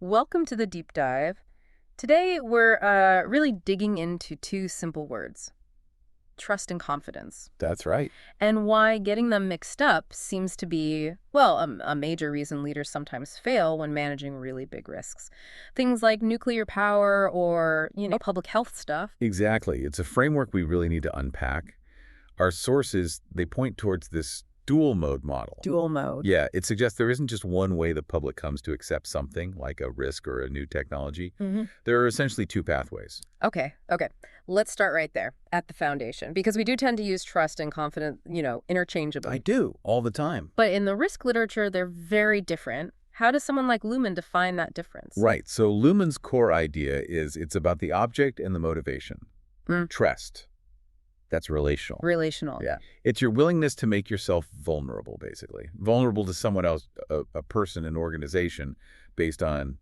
Welcome to the deep dive. Today we're really digging into two simple words, trust and confidence, That's right. and why getting them mixed up seems to be, well, a major reason leaders sometimes fail when managing really big risks. Things like nuclear power or, public health stuff. Exactly. It's a framework we really need to unpack. Our sources, they point towards this dual mode model. Dual mode. Yeah, it suggests there isn't just one way the public comes to accept something, like a risk or a new technology. There are essentially two pathways. Okay. Let's start right there at the foundation, because we do tend to use trust and confidence, interchangeably. I do, all the time. But in the risk literature, they're very different. How does someone like Luhmann define that difference? Right, so Luhmann's core idea is it's about the object and the motivation. Trust. That's relational. Relational. Yeah. It's your willingness to make yourself vulnerable, basically. Vulnerable to someone else, a person, an organization, based on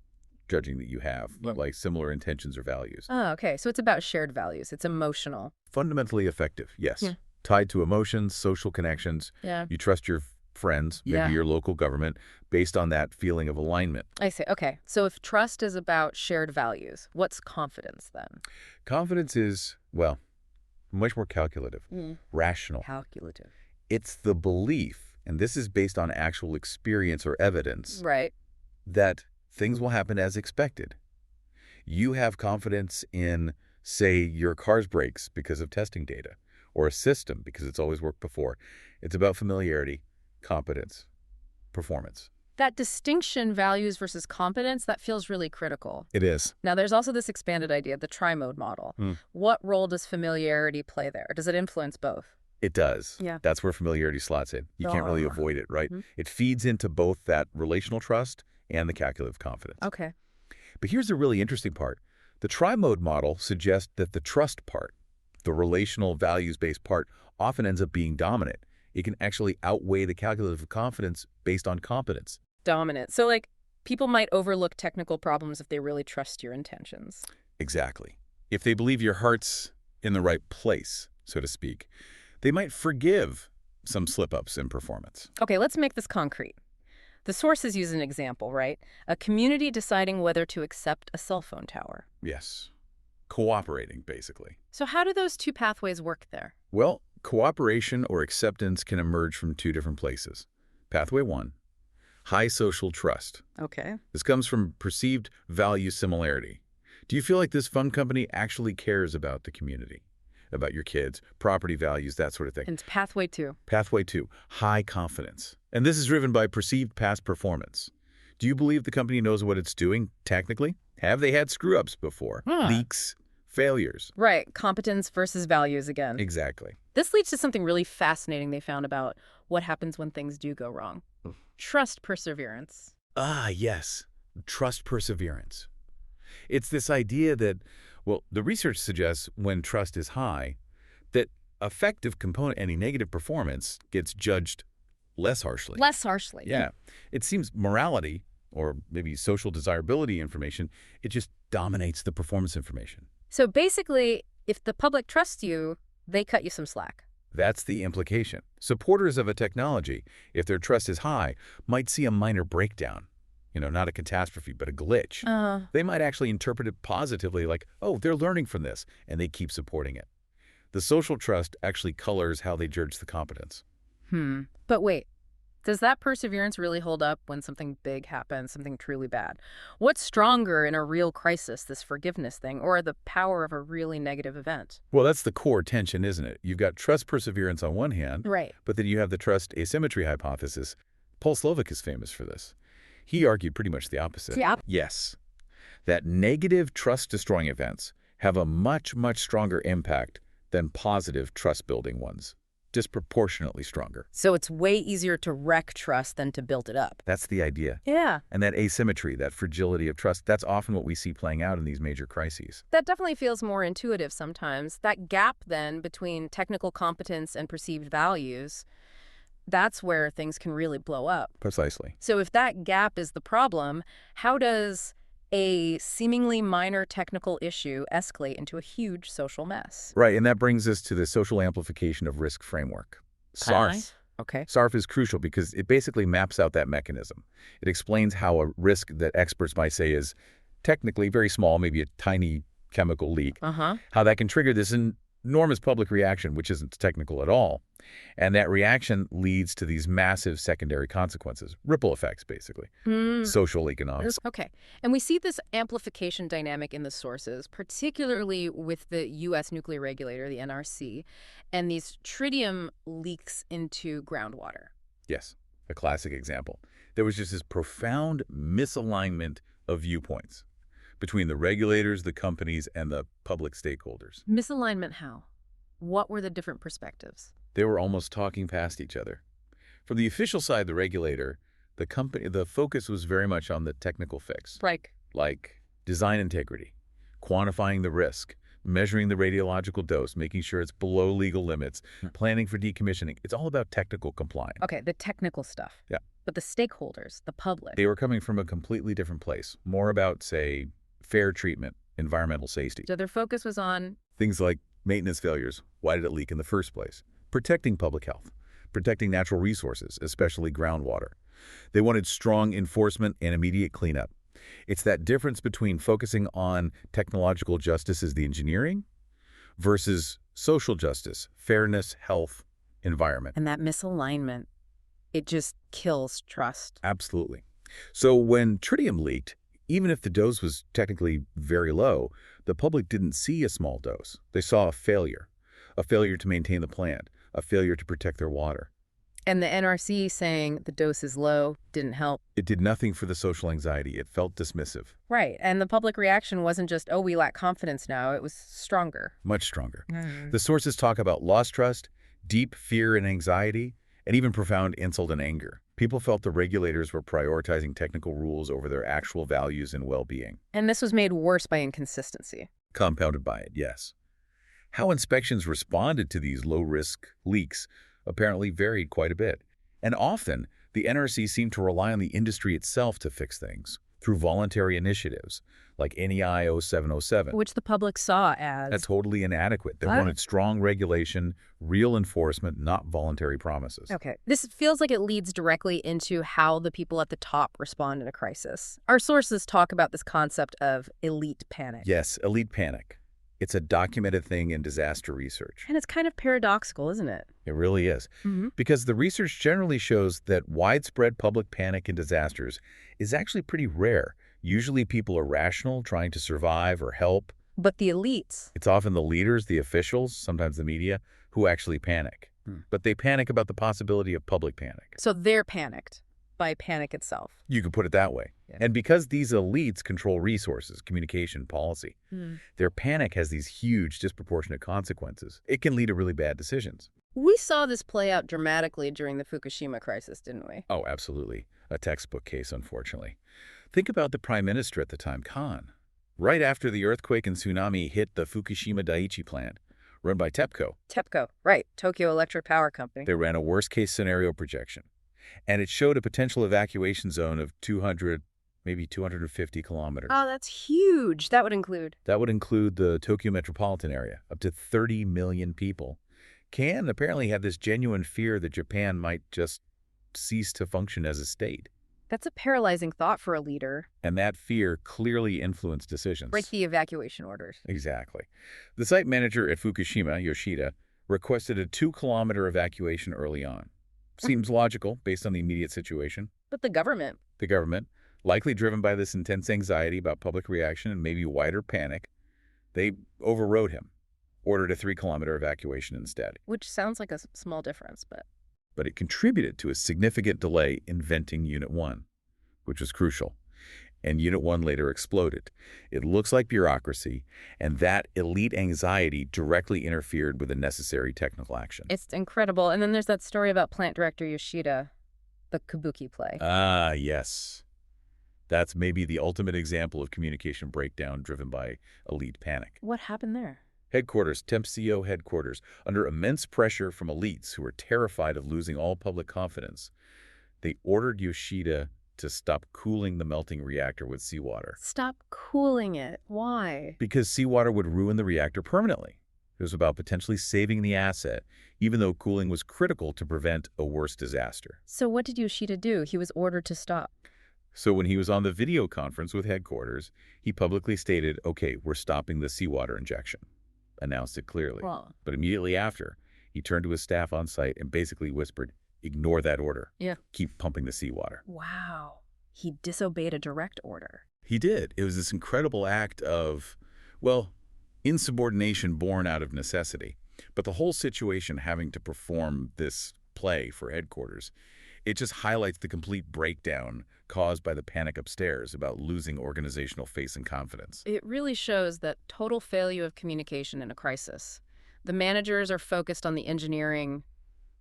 judging that you have, like similar intentions or values. Oh, okay. So it's about shared values. It's emotional. Fundamentally effective, yes. Yeah. Tied to emotions, social connections. Yeah. You trust your friends, maybe Yeah. your local government, based on that feeling of alignment. I see. Okay. So if trust is about shared values, what's confidence then? Confidence is, well, much more calculative, rational. Calculative. It's the belief, and this is based on actual experience or evidence, Right. that things will happen as expected. You have confidence in, say, your car's brakes because of testing data, or a system because it's always worked before. It's about familiarity, competence, performance. That distinction, values versus competence, that feels really critical. It is. Now, there's also this expanded idea, the tri-mode model. What role does familiarity play there? Does it influence both? It does. Yeah. That's where familiarity slots in. You can't really avoid it, right? It feeds into both that relational trust and the calculative confidence. Okay. But here's the really interesting part. The tri-mode model suggests that the trust part, the relational values-based part, often ends up being dominant. It can actually outweigh the calculative confidence based on competence. Dominant. So, people might overlook technical problems if they really trust your intentions. Exactly. If they believe your heart's in the right place, so to speak, they might forgive some slip-ups in performance. Okay, let's make this concrete. The sources use an example, right? A community deciding whether to accept a cell phone tower. Yes. Cooperating, basically. So how do those two pathways work there? Well, cooperation or acceptance can emerge from two different places. Pathway 1, high social trust. Okay. This comes from perceived value similarity. Do you feel like this fund company actually cares about the community, about your kids, property values, that sort of thing? And it's pathway 2. Pathway 2, high confidence. And this is driven by perceived past performance. Do you believe the company knows what it's doing technically? Have they had screw-ups before? Leaks, failures? Right. Competence versus values again. Exactly. This leads to something really fascinating they found about what happens when things do go wrong. Trust perseverance. Ah, yes. Trust perseverance. It's this idea that, well, the research suggests when trust is high, that effective component, any negative performance, gets judged less harshly. Less harshly. Yeah. It seems morality, or maybe social desirability information, it just dominates the performance information. So basically, if the public trusts you, they cut you some slack. That's the implication. Supporters of a technology, if their trust is high, might see a minor breakdown. Not a catastrophe, but a glitch. They might actually interpret it positively, like, oh, they're learning from this, and they keep supporting it. The social trust actually colors how they judge the competence. But wait, does that perseverance really hold up when something big happens, something truly bad? What's stronger in a real crisis, this forgiveness thing, or the power of a really negative event? Well, that's the core tension, isn't it? You've got trust perseverance on one hand, Right. but then you have the trust asymmetry hypothesis. Paul Slovic is famous for this. He argued pretty much the opposite. Yes, that negative trust-destroying events have a much, much stronger impact than positive trust-building ones. Disproportionately stronger. So it's way easier to wreck trust than to build it up. That's the idea. Yeah. And that asymmetry, that fragility of trust, that's often what we see playing out in these major crises. That definitely feels more intuitive sometimes. That gap then between technical competence and perceived values, that's where things can really blow up. Precisely. So if that gap is the problem, how does a seemingly minor technical issue escalate into a huge social mess? Right, and that brings us to the social amplification of risk framework. SARS. Okay. SARF is crucial because it basically maps out that mechanism. It explains how a risk that experts might say is technically very small, maybe a tiny chemical leak, Uh-huh. how that can trigger this enormous public reaction, which isn't technical at all. And that reaction leads to these massive secondary consequences, ripple effects, basically, social, economic. Okay. And we see this amplification dynamic in the sources, particularly with the U.S. nuclear regulator, the NRC, and these tritium leaks into groundwater. Yes, a classic example. There was just this profound misalignment of viewpoints between the regulators, the companies, and the public stakeholders. Misalignment how? What were the different perspectives? They were almost talking past each other. From the official side, the regulator, the focus was very much on the technical fix, like design integrity, quantifying the risk, measuring the radiological dose, making sure it's below legal limits, planning for decommissioning. It's all about technical compliance. Okay, the technical stuff. Yeah. But the stakeholders, the public. They were coming from a completely different place, more about, say, fair treatment, environmental safety. So their focus was on Things like maintenance failures. Why did it leak in the first place? Protecting public health, protecting natural resources, especially groundwater. They wanted strong enforcement and immediate cleanup. It's that difference between focusing on technological justice as the engineering versus social justice, fairness, health, environment. and that misalignment. It just kills trust. Absolutely. So when tritium leaked, even if the dose was technically very low, the public didn't see a small dose. They saw a failure to maintain the plant, a failure to protect their water. And the NRC saying the dose is low didn't help. It did nothing for the social anxiety. It felt dismissive. Right. And the public reaction wasn't just, oh, we lack confidence now. It was stronger. Much stronger. The sources talk about lost trust, deep fear and anxiety, and even profound insult and anger. People felt the regulators were prioritizing technical rules over their actual values and well-being. And this was made worse by inconsistency. Compounded by it, yes. How inspections responded to these low-risk leaks apparently varied quite a bit. And often, the NRC seemed to rely on the industry itself to fix things through voluntary initiatives, like NEI 0707. Which the public saw as That's totally inadequate. They wanted strong regulation, real enforcement, not voluntary promises. Okay. This feels like it leads directly into how the people at the top respond in a crisis. Our sources talk about this concept of elite panic. Yes, elite panic. It's a documented thing in disaster research. And it's kind of paradoxical, isn't it? It really is. Because the research generally shows that widespread public panic in disasters is actually pretty rare. Usually people are rational, trying to survive or help. But the elites. It's often the leaders, the officials, sometimes the media, who actually panic. But they panic about the possibility of public panic. So they're panicked by panic itself. You could put it that way. Yeah. And because these elites control resources, communication, policy, their panic has these huge disproportionate consequences. It can lead to really bad decisions. We saw this play out dramatically during the Fukushima crisis, didn't we? Oh, absolutely. A textbook case, unfortunately. Think about the prime minister at the time, Khan. Right after the earthquake and tsunami hit the Fukushima Daiichi plant, run by TEPCO. TEPCO, right. Tokyo Electric Power Company. They ran a worst-case scenario projection. And it showed a potential evacuation zone of 200, maybe 250 kilometers. Oh, that's huge. That would include the Tokyo metropolitan area, up to 30 million people. Khan apparently had this genuine fear that Japan might just cease to function as a state. That's a paralyzing thought for a leader. And that fear clearly influenced decisions. Break the evacuation orders. Exactly. The site manager at Fukushima, Yoshida, requested a 2-kilometer evacuation early on. Seems logical based on the immediate situation. But the government. The government, likely driven by this intense anxiety about public reaction and maybe wider panic, they overrode him, ordered a 3-kilometer evacuation instead. Which sounds like a small difference, But it contributed to a significant delay in venting Unit 1, which was crucial. And Unit 1 later exploded. It looks like bureaucracy, and that elite anxiety directly interfered with the necessary technical action. it's incredible. And then there's that story about plant director Yoshida, the kabuki play. Ah, yes. That's maybe the ultimate example of communication breakdown driven by elite panic. What happened there? Headquarters, TempCO headquarters, under immense pressure from elites who were terrified of losing all public confidence, they ordered Yoshida to stop cooling the melting reactor with seawater. Stop cooling it. Why? Because seawater would ruin the reactor permanently. It was about potentially saving the asset, even though cooling was critical to prevent a worse disaster. So what did Yoshida do? He was ordered to stop. So when he was on the video conference with headquarters, he publicly stated, okay, we're stopping the seawater injection, announced it clearly. Well, But immediately after, he turned to his staff on site and basically whispered, ignore that order. yeah. Keep pumping the seawater. Wow. He disobeyed a direct order. He did. It was this incredible act of, well, insubordination born out of necessity. But the whole situation having to perform this play for headquarters, it just highlights the complete breakdown caused by the panic upstairs about losing organizational faith and confidence. It really shows that total failure of communication in a crisis. The managers are focused on the engineering,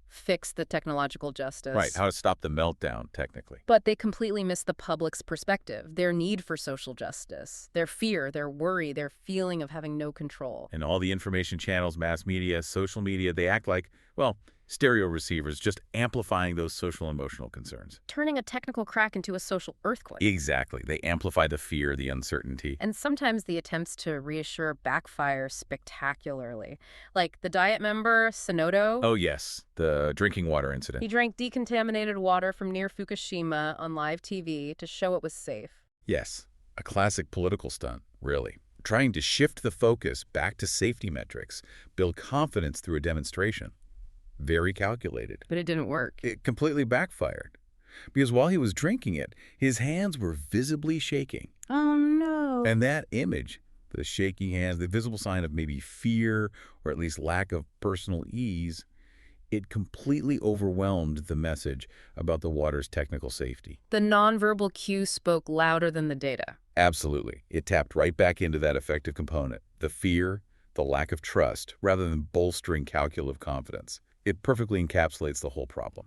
fix the technological justice. Right, how to stop the meltdown, technically. But they completely miss the public's perspective, their need for social justice, their fear, their worry, their feeling of having no control. And all the information channels, mass media, social media, they act like, well, stereo receivers, just amplifying those social and emotional concerns. Turning a technical crack into a social earthquake. Exactly. They amplify the fear, the uncertainty. And sometimes the attempts to reassure backfire spectacularly. Like the Diet member, Sonodo. Oh, yes, the drinking water incident. He drank decontaminated water from near Fukushima on live TV to show it was safe. Yes, a classic political stunt, really. Trying to shift the focus back to safety metrics, build confidence through a demonstration. Very calculated. But it didn't work. It completely backfired. Because while he was drinking it, his hands were visibly shaking. Oh, no. And that image, the shaky hands, the visible sign of maybe fear or at least lack of personal ease, it completely overwhelmed the message about the water's technical safety. The nonverbal cue spoke louder than the data. Absolutely. It tapped right back into that affective component, the fear, the lack of trust, rather than bolstering calculative confidence. It perfectly encapsulates the whole problem.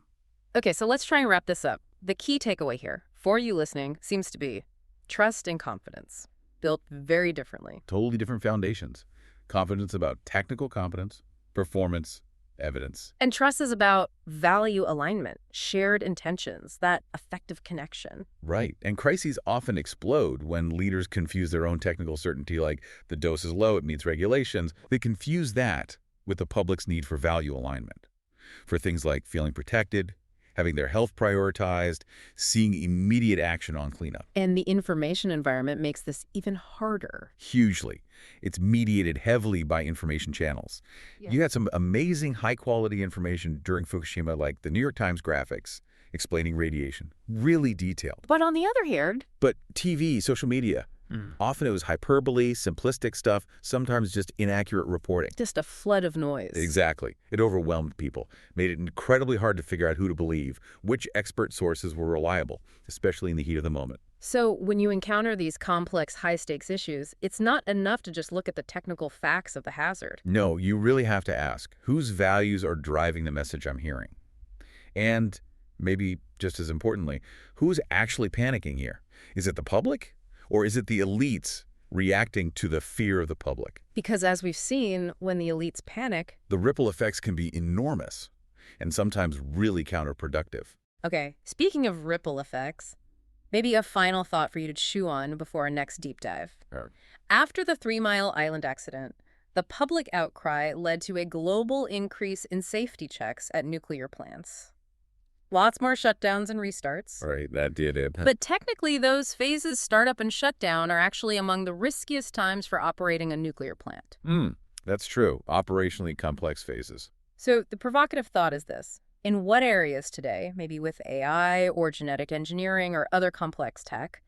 Okay, so let's try and wrap this up. The key takeaway here, for you listening, seems to be trust and confidence, built very differently. Totally different foundations. Confidence about technical competence, performance, evidence. And trust is about value alignment, shared intentions, that effective connection. Right. And crises often explode when leaders confuse their own technical certainty, like the dose is low, it meets regulations. They confuse that with the public's need for value alignment. For things like feeling protected, having their health prioritized, seeing immediate action on cleanup. And the information environment makes this even harder. Hugely. It's mediated heavily by information channels. Yeah. You had some amazing high-quality information during Fukushima, like the New York Times graphics explaining radiation. Really detailed. But on the other hand, But TV, social media, often it was hyperbole, simplistic stuff, sometimes just inaccurate reporting. just a flood of noise. Exactly. It overwhelmed people, made it incredibly hard to figure out who to believe, which expert sources were reliable, especially in the heat of the moment. So when you encounter these complex, high-stakes issues, it's not enough to just look at the technical facts of the hazard. No, you really have to ask, whose values are driving the message I'm hearing? And maybe just as importantly, who's actually panicking here? Is it the public? Or is it the elites reacting to the fear of the public? Because as we've seen, when the elites panic... The ripple effects can be enormous and sometimes really counterproductive. Okay, speaking of ripple effects, maybe a final thought for you to chew on before our next deep dive. Sure. After the 3 Mile Island accident, the public outcry led to a global increase in safety checks at nuclear plants. Lots more shutdowns and restarts. Right, that did it. But technically, those phases, startup and shutdown, are actually among the riskiest times for operating a nuclear plant. That's true. Operationally complex phases. So the provocative thought is this. In what areas today, maybe with AI or genetic engineering or other complex tech,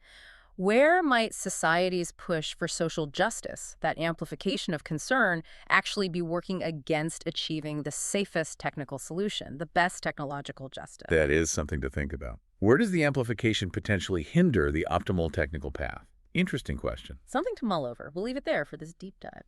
where might society's push for social justice, that amplification of concern, actually be working against achieving the safest technical solution, the best technological justice? That is something to think about. Where does the amplification potentially hinder the optimal technical path? Interesting question. Something to mull over. We'll leave it there for this deep dive.